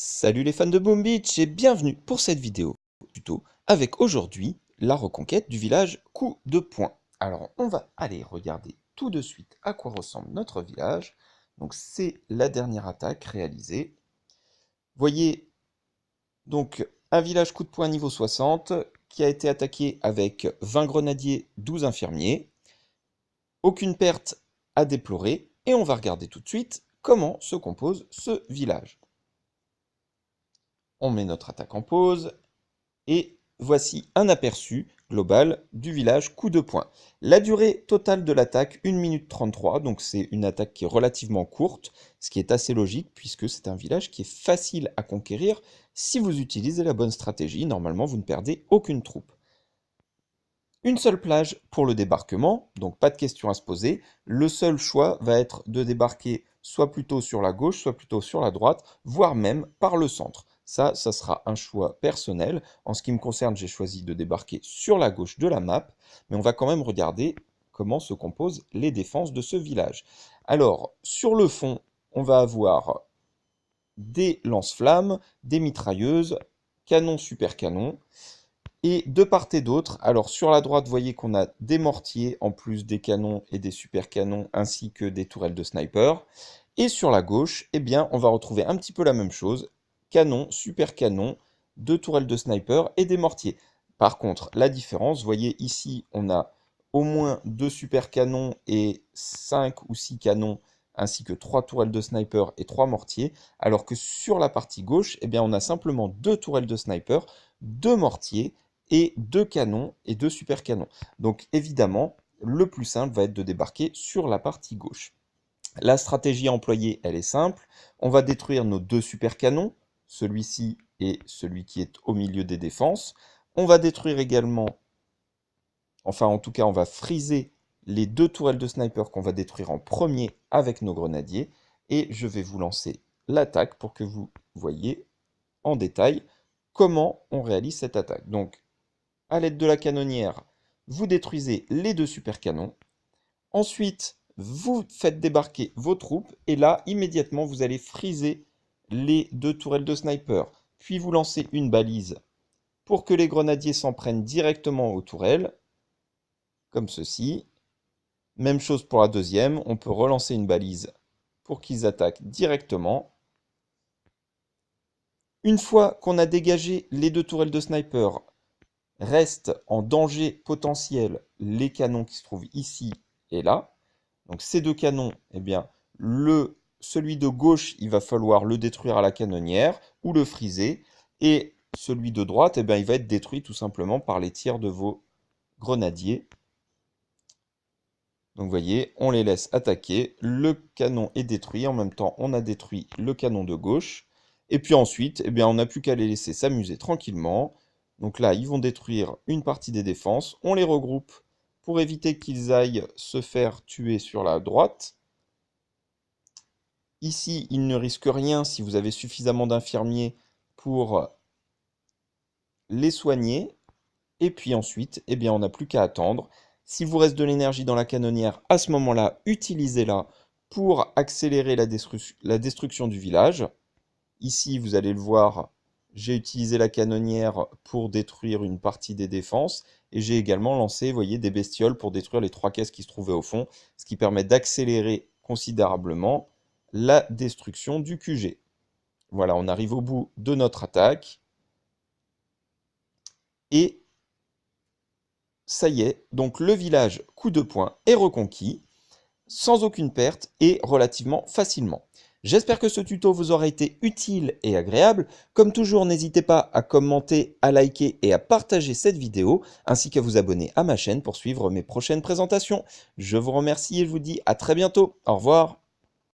Salut les fans de Boom Beach et bienvenue pour cette vidéo tuto avec aujourd'hui la reconquête du village Coup de Poing. Alors on va aller regarder tout de suite à quoi ressemble notre village. Donc c'est la dernière attaque réalisée. Voyez donc un village Coup de Poing niveau 60 qui a été attaqué avec 20 grenadiers, 12 infirmiers. Aucune perte à déplorer et on va regarder tout de suite comment se compose ce village. On met notre attaque en pause et voici un aperçu global du village Coup de Poing. La durée totale de l'attaque, 1 minute 33, donc c'est une attaque qui est relativement courte, ce qui est assez logique puisque c'est un village qui est facile à conquérir si vous utilisez la bonne stratégie. Normalement, vous ne perdez aucune troupe. Une seule plage pour le débarquement, donc pas de question à se poser. Le seul choix va être de débarquer soit plutôt sur la gauche, soit plutôt sur la droite, voire même par le centre. Ça sera un choix personnel. En ce qui me concerne, j'ai choisi de débarquer sur la gauche de la map, mais on va quand même regarder comment se composent les défenses de ce village. Alors, sur le fond, on va avoir des lance-flammes, des mitrailleuses, canons super canons. Et de part et d'autre, alors sur la droite, vous voyez qu'on a des mortiers en plus des canons et des super canons, ainsi que des tourelles de sniper. Et sur la gauche, eh bien, on va retrouver un petit peu la même chose, canons, super canons, deux tourelles de sniper et des mortiers. Par contre, la différence, vous voyez ici, on a au moins deux super canons et 5 ou 6 canons, ainsi que 3 tourelles de sniper et 3 mortiers, alors que sur la partie gauche, eh bien, on a simplement deux tourelles de sniper, deux mortiers, et deux canons et deux super canons. Donc évidemment, le plus simple va être de débarquer sur la partie gauche. La stratégie employée, elle est simple. On va détruire nos deux super canons, celui-ci et celui qui est au milieu des défenses. On va détruire également, enfin en tout cas on va friser les deux tourelles de sniper qu'on va détruire en premier avec nos grenadiers. Et je vais vous lancer l'attaque pour que vous voyez en détail comment on réalise cette attaque. Donc à l'aide de la canonnière, vous détruisez les deux super canons. Ensuite, vous faites débarquer vos troupes. Et là, immédiatement, vous allez friser les deux tourelles de sniper. Puis vous lancez une balise pour que les grenadiers s'en prennent directement aux tourelles. Comme ceci. Même chose pour la deuxième. On peut relancer une balise pour qu'ils attaquent directement. Une fois qu'on a dégagé les deux tourelles de sniper, restent en danger potentiel les canons qui se trouvent ici et là. Donc ces deux canons, eh bien, celui de gauche, il va falloir le détruire à la canonnière ou le friser. Et celui de droite, eh bien, il va être détruit tout simplement par les tirs de vos grenadiers. Donc vous voyez, on les laisse attaquer. Le canon est détruit. En même temps, on a détruit le canon de gauche. Et puis ensuite, eh bien, on n'a plus qu'à les laisser s'amuser tranquillement. Donc là, ils vont détruire une partie des défenses. On les regroupe pour éviter qu'ils aillent se faire tuer sur la droite. Ici, ils ne risquent rien si vous avez suffisamment d'infirmiers pour les soigner. Et puis ensuite, eh bien, on n'a plus qu'à attendre. S'il vous reste de l'énergie dans la canonnière, à ce moment-là, utilisez-la pour accélérer la destruction du village. Ici, vous allez le voir, j'ai utilisé la canonnière pour détruire une partie des défenses. Et j'ai également lancé, vous voyez, des bestioles pour détruire les 3 caisses qui se trouvaient au fond, ce qui permet d'accélérer considérablement la destruction du QG. Voilà, on arrive au bout de notre attaque. Et ça y est, donc le village Coup de Poing est reconquis, sans aucune perte et relativement facilement. J'espère que ce tuto vous aura été utile et agréable. Comme toujours, n'hésitez pas à commenter, à liker et à partager cette vidéo, ainsi qu'à vous abonner à ma chaîne pour suivre mes prochaines présentations. Je vous remercie et je vous dis à très bientôt. Au revoir.